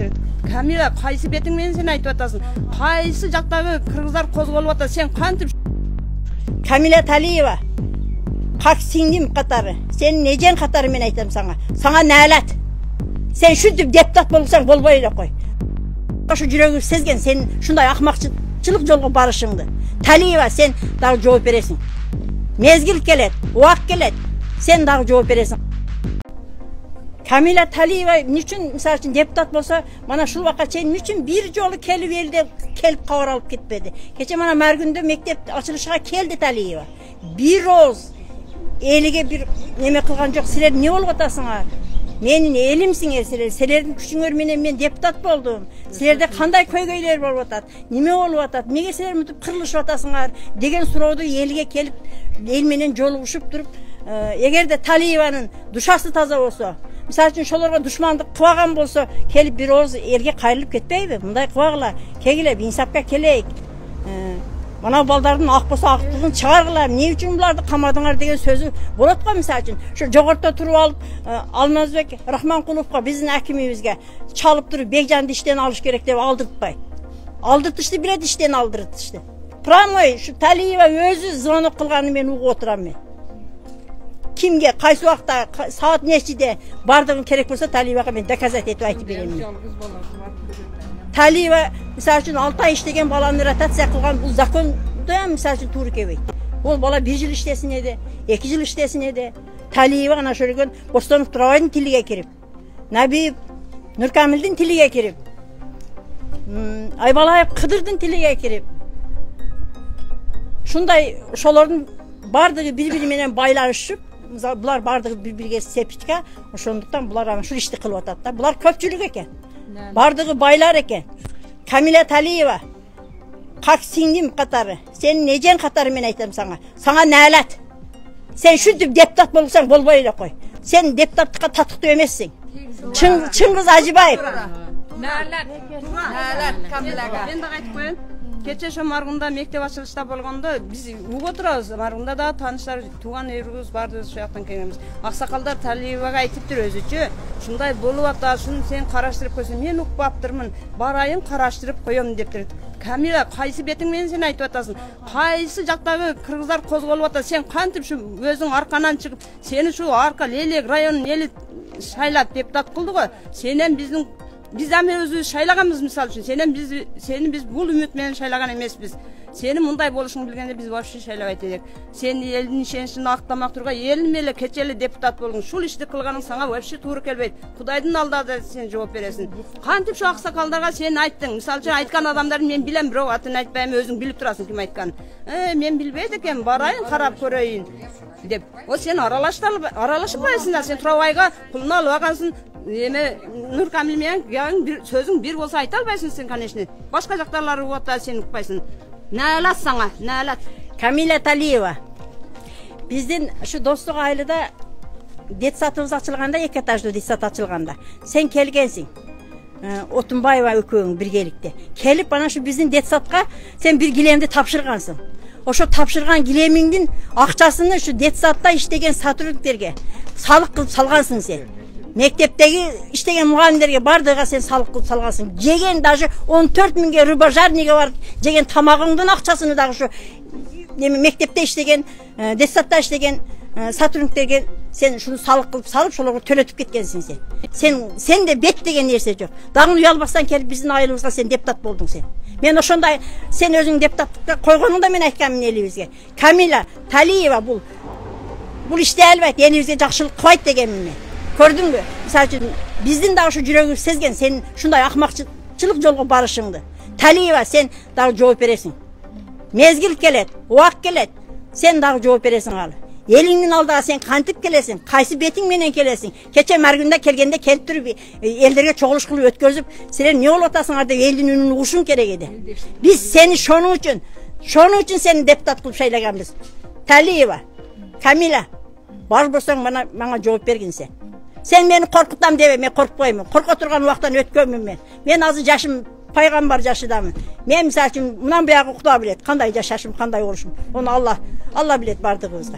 дептир. Камила, кайсы бетиң менен сен айтып атасың? Кайсы жактагы кыргыздар козголуп атат? Сен кантип? Камила Талиева, как сиңдим катары, сен нежен катары мен айтам саңа. Саңа нәләт. Сен шүнтүп депутат болсаң болбой эле кой. Ошо жүрөгү сезген сен шундай акмакчылык жолго барышыңды. Талиева, сен дагы жооп бересиң. Мезгил келет, убак келет, сен дагы жооп бересиң. Камила Талиева үчүн мисалы үчүн депутат болсо, мана ушул убакка чейин үчүн бир жолу келип элде келип кабар алып кетпеди. Кече мана Маргүндө мектеп ачылышыга келди Талиева. Бир оз элиге бир неме кылган жок. Силер эмне болуп атасыңар? Менин элимсиңер силер. Силердин күчүңөр менен мен депутат болдум. Силерде кандай көйгөйлөр болуп атат? Неме болуп атат? Эмнеге силер мынтип кырылышып атасыңар деген сурооду элге келип, эл менен жолугушуп туруп, эгерде Талиеванын душасы таза болсо, мисалы үчүн ошолорго душмандык кылбаган болсо, келип бир ооз элге кайрылып кетпейби? Мындай кылбагыла, кегиле инсапка келейик. Мана балдардын ак болсо актыгын чыгаргыла, эмне үчүн буларды камадыңар деген сөзү болот го. Мисалы үчүн ошо жогорто туруп алып, Алмазбек Рахманкуловго биздин акимибизге чалып туруп Бекжанды иштен алыш керек деп алдыртпай. Алдыртышты билет, иштен алдыртышты. Промой ушу Талиева өзү звонок кылганын мен угуп отурам мен. Кимге, кайсы убакта, саат нечеде бардыгын керек болсо Талиевага мен доказать этип айтып берем. Талиева мисалы үчүн 6 ай иштеген баланы ротация кылган бул закондо мисалы үчүн туура келбейт. Ол бала 1 жыл иштесин эди, 2 жыл иштесин эди. Талиева ана ошолгөн Бостонов Турабайдын тилиге кирип, Набиев Нуркамилдин тилиге кирип, Айбалаев Кыдырдын тилиге кирип. Ушундай ошолордун бардыгы бири-бири менен байланышып, булар бардыгы бири-бириге септика, ошондуктан булар ана ушул ишти кылып атат да. Булар көпчүлүк экен. Бардыгы байлар экен. Камила Талиева, как сиңдим катары, сен нежен катары мен айтам саңа. Саңа нәләт. Сен шүнтүп депутат болсаң болбой эле кой. Сен депутаттыкка татыктуу эмессиң. Чыңгыз Ажыбаев. Нәләт Камилага. Мен дагы айтып коеюн. Кече ошо Маргунда мектеп ачылышта болгондо биз угуп отурабыз. Маргунда да тааныштар, тууган элибиз барды, ошол жактан келгенбиз. Аксакалдар Талиевага айтыптыр өзүчө, ушундай болуп атат, шуну сен караштырып койсоң, мен укпаптырмын, барайын караштырып коем дептир. Камила, кайсы бетиң менен сен айтып атасың? Кайсы жактагы кыргыздар козголуп атат? Сен кантип ушу өзүң арканан чыгып, сени ушу арка Лелек районунун эли шайлап депутат кылды го. Сенен Биз ами өзүбүз шайлаганбыз мисалы үчүн. Сени биз бул үмүт менен шайлаган эмеспиз. Сени мындай болушуңду билгенде биз вообще шайлабайт элек. Сен элдин ишеничин актамак турга элим эле кече эле депутат болгуң. Ушул ишти кылганың сага вообще туура келбейт. Кудайдын алдында да сен жооп бересиң. Кантип ушу аксакалдарга сен айттың? Мисалы үчүн айткан адамдарды мен билем, бирок атын айтпайм, өзүң билип турасың ким айтканын. Мен билбейт экенмин, барайын карап көрөйүн деп. О сен аралашпайсың да, сен Турабайга пулун алып алгансың. Эме Нуркамил менен бир сөзүң бир болсо айта албайсың сен, конечно. Башка жактарлары угуп атат, сен укпайсың. Нәләт саңа, нәләт. Камила Талиева. Биздин ушу достук айлыда детсатыбыз ачылганда, 2 этаждуу детсат ачылганда, сен келгенсиң. Отунбаева экөөң биргеликте. Келип ана ушу биздин детсатка сен бир килемди тапшыргансың. Ошо тапшырган килемиңдин акчасын ушу детсатта иштеген сотрудниктерге салык кылып салгансың сен. Мектептеги иштеген мугалимдерге бардыга сен салык кылып салгансың. Жеген даже 14 миңге рыбажарниге барып жеген тамагыңдын акчасын дагы ушу мектепте иштеген, детсатта иштеген сотрудниктерге сен ушуну салык кылып салып, ошолорго төлөтүп кеткенсиң сен. Сенде бет деген нерсе жок. Дагы уялбастан келип биздин айылыбызга сен депутат болдуң сен. Мен ошондой сен өзүң депутаттыкка койгонуңда мен айтканмын элибизге. Камила Талиева бул иштей албайт, элибизге жакшылык кылбайт дегенмин мен. Көрдүңбү? Мисалы үчүн биздин дагы ушу жүрөгү сезген сен ушундай акмакчылык жолго барышыңды. Талиева, сен дагы жооп бересиң. Мезгил келет, убак келет, сен дагы жооп бересиң ал. Элиңдин алдыга сен кантип келесиң? Кайсы бетиң менен келесиң? Кече Маргүндө келгенде келип туруп элдерге чогулуш кылып өткөзүп, силер эмне болуп атасыңар деп элдин үнүн угушуң керек эди. Биз сени шону үчүн сени депутат кылып шайлаганбыз. Талиева, Камила, бар болсоң мага жооп бергин сен. Sen meni korkutam debe, men korkpayım. Korku oturgan vaktan ötkönmün men. Men azı yaşım paygambar yaşıdamın. Men misal üçün, bundan bir Kuda bilet. Kanday yaşaşım, kanday oluşum. Onu Allah bilet bardığımızda.